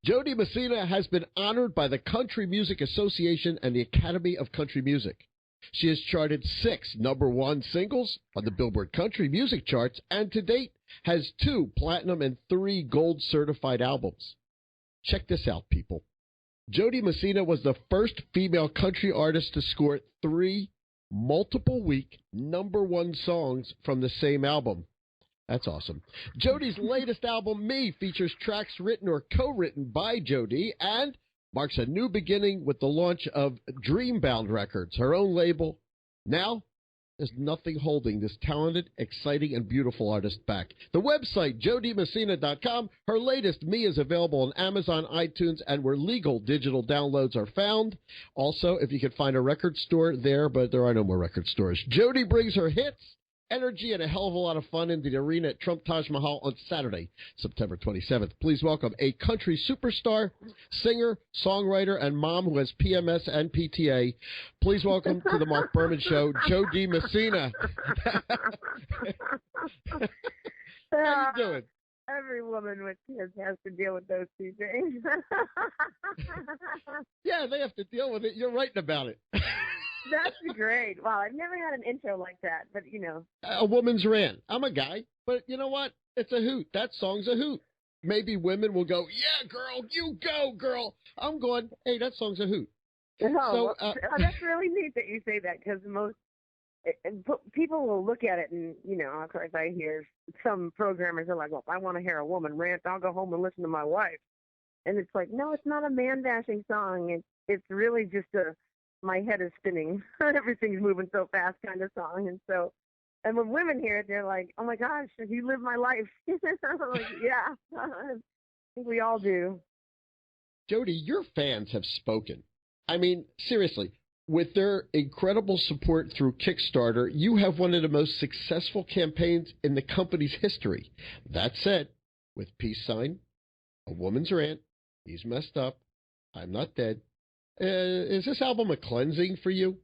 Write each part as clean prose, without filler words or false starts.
Dee Messina has been honored by the Country Music Association and the Academy of Country Music. She has charted 6 number one singles on the Billboard Country Music charts and to date has 2 platinum and 3 gold certified albums. Check this out, people. Dee Messina was the first female country artist to score 3 multiple week number one songs from the same album. That's awesome. Jody's latest album, Me, features tracks written or co-written by Dee and marks a new beginning with the launch of Dreambound Records, her own label. Now, there's nothing holding this talented, exciting, and beautiful artist back. The website, JoDeeMessina.com. Her latest, Me, is available on Amazon, iTunes, and where legal digital downloads are found. Also, if you can find a record store there, but there are no more record stores. Dee brings her hits, energy, and a hell of a lot of fun into the arena at Trump Taj Mahal on Saturday, September 27th. Please welcome a country superstar, singer, songwriter, and mom who has PMS and PTA. Please welcome to the Marc Berman Show, Dee Messina. How you doing? Every woman with kids has to deal with those 2 things. Yeah, they have to deal with it. You're writing about it. That's great. Wow, I've never had an intro like that, but you know. A woman's rant. I'm a guy, but you know what? It's a hoot. That song's a hoot. Maybe women will go, yeah, girl, you go, girl. I'm going, hey, that song's a hoot. Oh, so, that's really neat that you say that because people will look at it and, you know, of course I hear some programmers are like, well, if I want to hear a woman rant, I'll go home and listen to my wife. And it's like, no, it's not a man-bashing song. It's really just my head is spinning. Everything's moving so fast kind of song. And when women hear it, they're like, oh my gosh, you live my life. I'm like, yeah, I think we all do. Dee, your fans have spoken. I mean, seriously, with their incredible support through Kickstarter, you have one of the most successful campaigns in the company's history. That said, with Peace Sign, A Woman's Rant, He's Messed Up, I'm Not Dead, is this album a cleansing for you?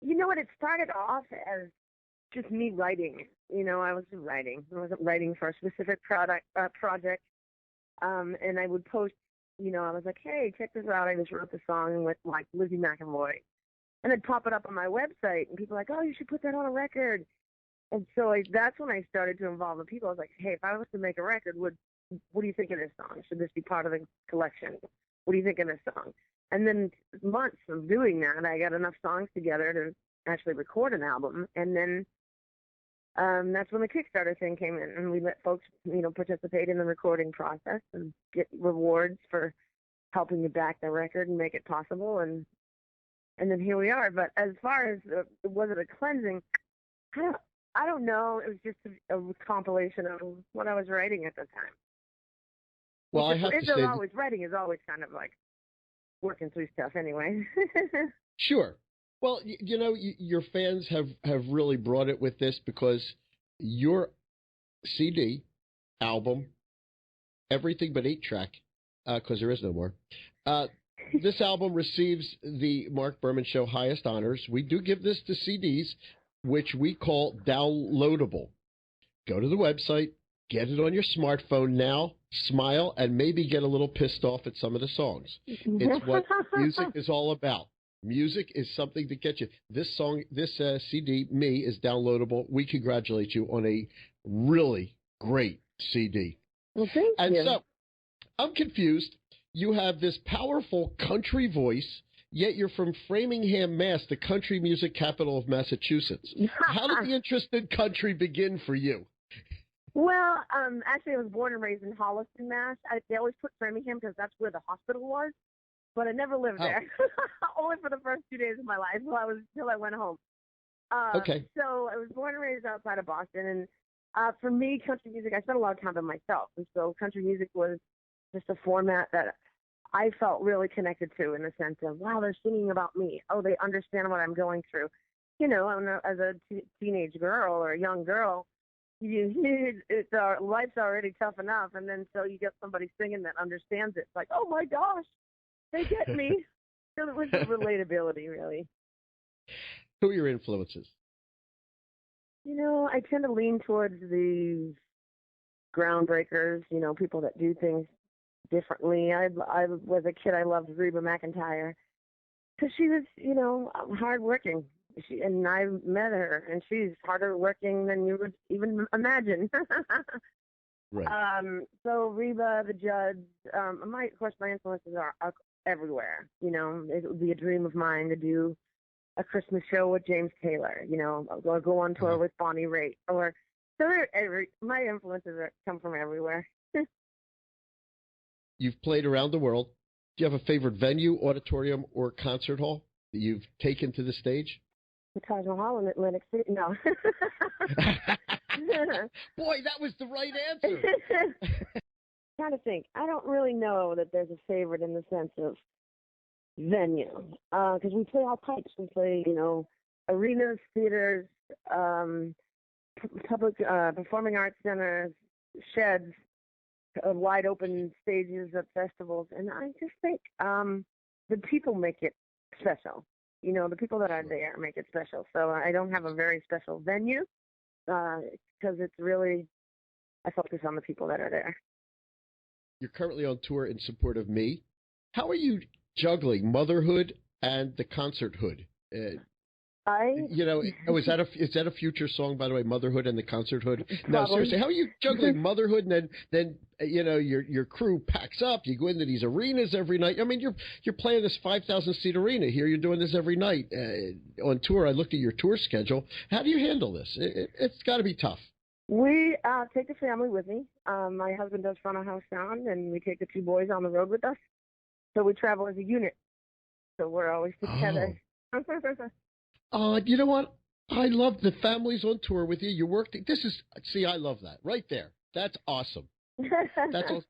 You know what? It started off as just me writing. You know, I wasn't writing for a specific project. And I would post, you know, I was like, hey, check this out. I just wrote the song with, like, Lizzie McAvoy. And I'd pop it up on my website, and people were like, oh, you should put that on a record. And so that's when I started to involve the people. I was like, hey, if I was to make a record, what do you think of this song? Should this be part of the collection? What do you think of this song? And then months of doing that, I got enough songs together to actually record an album. And then that's when the Kickstarter thing came in, and we let folks, you know, participate in the recording process and get rewards for helping to back the record and make it possible. And then here we are. But as far as was it a cleansing, I don't know. It was just a compilation of what I was writing at the time. Well, I have to say, writing is always kind of like working through stuff anyway. Sure. Well, you know, your fans have really brought it with this because your CD, album, everything but 8-track, because there is no more. This album receives the Marc Berman Show highest honors. We do give this to CDs, which we call downloadable. Go to the website, get it on your smartphone now, smile, and maybe get a little pissed off at some of the songs. It's what music is all about. Music is something to get you. This song, this CD, Me, is downloadable. We congratulate you on a really great CD. Well, thank you. And so, I'm confused. You have this powerful country voice, yet you're from Framingham, Mass., the country music capital of Massachusetts. How did the interest in country begin for you? Well, actually, I was born and raised in Holliston, Mass. They always put Framingham because that's where the hospital was, but I never lived there. Only for the first 2 days of my life till I went home. Okay. So I was born and raised outside of Boston, and for me, country music, I spent a lot of time by myself, and so country music was just a format that I felt really connected to in the sense of, wow, they're singing about me. Oh, they understand what I'm going through. You know, as a teenage girl or a young girl, life's already tough enough, and then so you get somebody singing that understands it. It's like, oh my gosh, they get me. So it was the relatability, really. Who are your influences? You know, I tend to lean towards the groundbreakers, people that do things differently. I was a kid, I loved Reba McEntire because she was, hardworking. And I met her, and she's harder working than you would even imagine. Right. So Reba, the Judds, of course, my influences are everywhere. It would be a dream of mine to do a Christmas show with James Taylor, or go on tour with Bonnie Raitt, my influences come from everywhere. You've played around the world. Do you have a favorite venue, auditorium, or concert hall that you've taken to the stage? The Taj Mahal in Atlantic City. No. Boy, that was the right answer. Trying to think. I don't really know that there's a favorite in the sense of venue, because we play all types. We play, arenas, theaters, public performing arts centers, sheds, wide open stages at festivals, and I just think the people make it special. The people that are there make it special. So I don't have a very special venue because it's really, I focus on the people that are there. You're currently on tour in support of me. How are you juggling motherhood and the concerthood? Is that a future song, by the way, Motherhood and the Concerthood? No, seriously, how are you juggling motherhood and then your crew packs up, you go into these arenas every night. I mean, you're playing this 5,000-seat arena here. You're doing this every night on tour. I looked at your tour schedule. How do you handle this? It's got to be tough. We take the family with me. My husband does front of house sound, and we take the two boys on the road with us. So we travel as a unit. So we're always together. You know what? I love the families on tour with you. You work. I love that right there. That's awesome. That's awesome.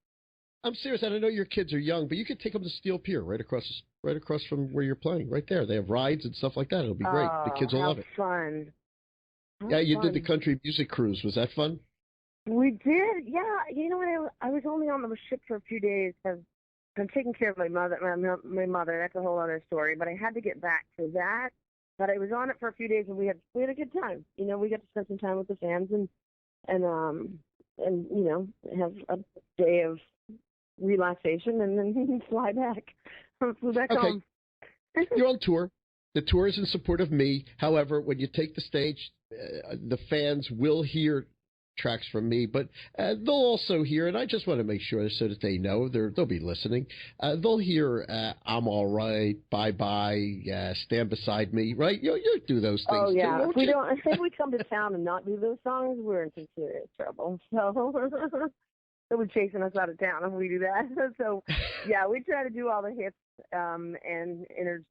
I'm serious. And I know your kids are young, but you could take them to Steel Pier right across from where you're playing. Right there, they have rides and stuff like that. It'll be great. The kids will love it. Fun. Yeah, you did the country music cruise. Was that fun? We did. Yeah. You know what? I was only on the ship for a few days because I'm taking care of my mother. My mother. That's a whole other story. But I had to get back to that. But I was on it for a few days, and we had a good time. We got to spend some time with the fans and have a day of relaxation, and then fly back. Flew back home. You're on tour. The tour is in support of me. However, when you take the stage, the fans will hear tracks from me, but they'll also hear, and I just want to make sure so that they know they'll be listening. They'll hear "I'm All Right," "Bye Bye," "Stand Beside Me." Right? You do those things. Oh yeah. Too, If we come to town and not do those songs, we're in some serious trouble. So they'll be chasing us out of town if we do that. So yeah, we try to do all the hits and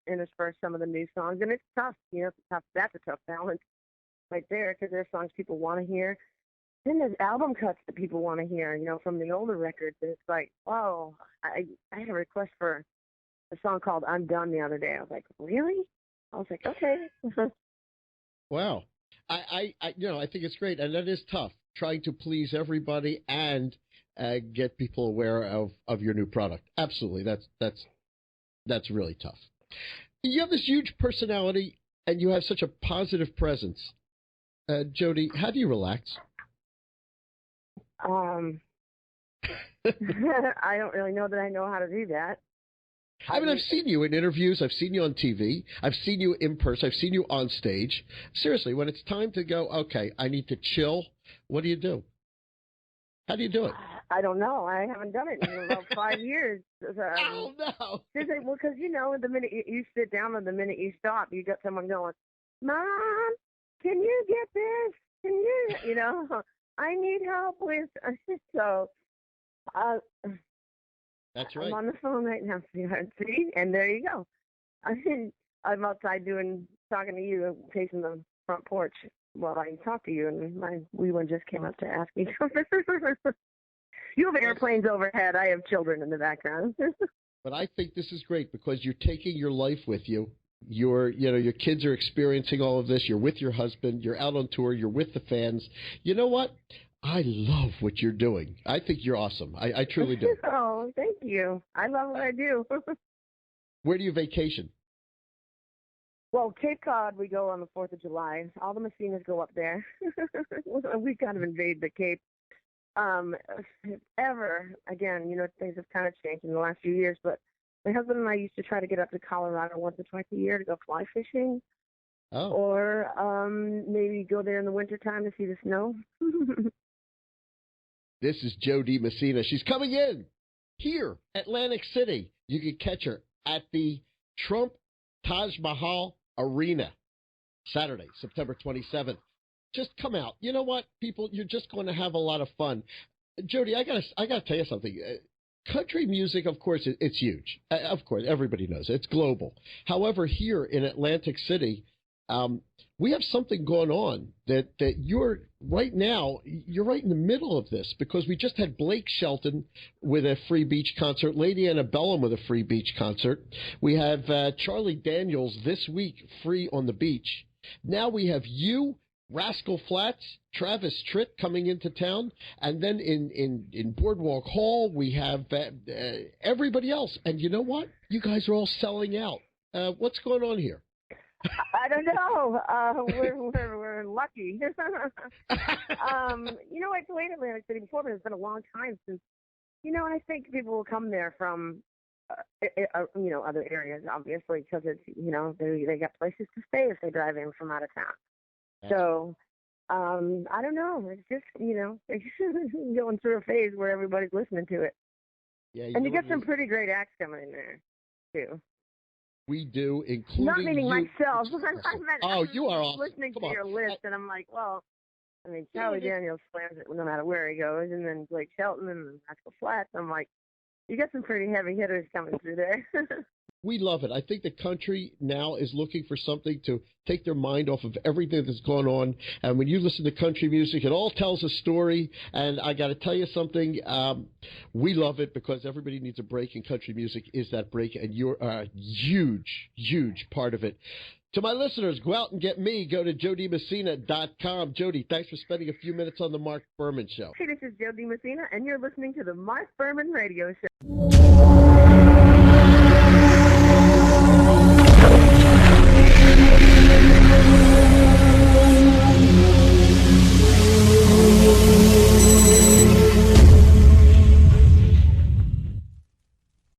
intersperse some of the new songs, and it's tough. That's a tough balance right there because there's songs people want to hear. Then there's album cuts that people want to hear, from the older records. And it's like, oh, I had a request for a song called "I'm Done" the other day. I was like, really? I was like, okay. Wow. I think it's great, and that is tough, trying to please everybody and get people aware of your new product. Absolutely, that's really tough. You have this huge personality, and you have such a positive presence. Jody, how do you relax? I don't really know that I know how to do that. I've seen you in interviews. I've seen you on TV. I've seen you in person. I've seen you on stage. Seriously, when it's time to go, okay, I need to chill, what do you do? How do you do it? I don't know. I haven't done it in about 5 years. Oh, no. Well, because, the minute you sit down and the minute you stop, you got someone going, Mom, can you get this? Can you, I need help with, so that's right. I'm on the phone right now, sweetheart. See? And there you go. I'm outside talking to you, facing the front porch while I talk to you, and my wee one just came up to ask me something. You have airplanes overhead. I have children in the background. But I think this is great because you're taking your life with you. Your kids are experiencing all of this. You're with your husband. You're out on tour. You're with the fans. You know what? I love what you're doing. I think you're awesome. I truly do. Oh, thank you. I love what I do. Where do you vacation? Well, Cape Cod, we go on the 4th of July. All the Messinas go up there. We kind of invade the Cape. if ever, again, things have kind of changed in the last few years, but my husband and I used to try to get up to Colorado once or twice a year to go fly fishing. Oh. Or maybe go there in the wintertime to see the snow. This is Dee Messina. She's coming in here, Atlantic City. You can catch her at the Trump Taj Mahal Arena, Saturday, September 27th. Just come out. You know what, people? You're just going to have a lot of fun. Jody, I gotta tell you something. Country music, of course, it's huge. Of course, everybody knows it. It's global. However, here in Atlantic City, we have something going on that you're right now. You're right in the middle of this because we just had Blake Shelton with a free beach concert, Lady Antebellum with a free beach concert. We have Charlie Daniels this week free on the beach. Now we have you, Rascal Flatts, Travis Tritt coming into town, and then in Boardwalk Hall we have everybody else. And you know what? You guys are all selling out. What's going on here? I don't know. We're lucky. I've played Atlantic City before, but it's been a long time since, and I think people will come there from, other areas, obviously, because it's, they got places to stay if they drive in from out of town. So, I don't know. It's just, going through a phase where everybody's listening to it. Yeah, and you get some pretty great acts coming in there, too. We do, including not meaning you. Myself. You are awesome. Listening to your list, and I'm like, well, Charlie Daniels slams it no matter where he goes, and then Blake Shelton and Rascal Flatts. I'm like, you got some pretty heavy hitters coming through there. We love it. I think the country now is looking for something to take their mind off of everything that's going on. And when you listen to country music, it all tells a story. And I got to tell you something. We love it because everybody needs a break, and country music is that break. And you're a huge, huge part of it. To my listeners, go out and get me. Go to JodyMessina.com. Jody, thanks for spending a few minutes on the Marc Berman Show. Hey, this is Dee Messina, and you're listening to the Marc Berman Radio Show.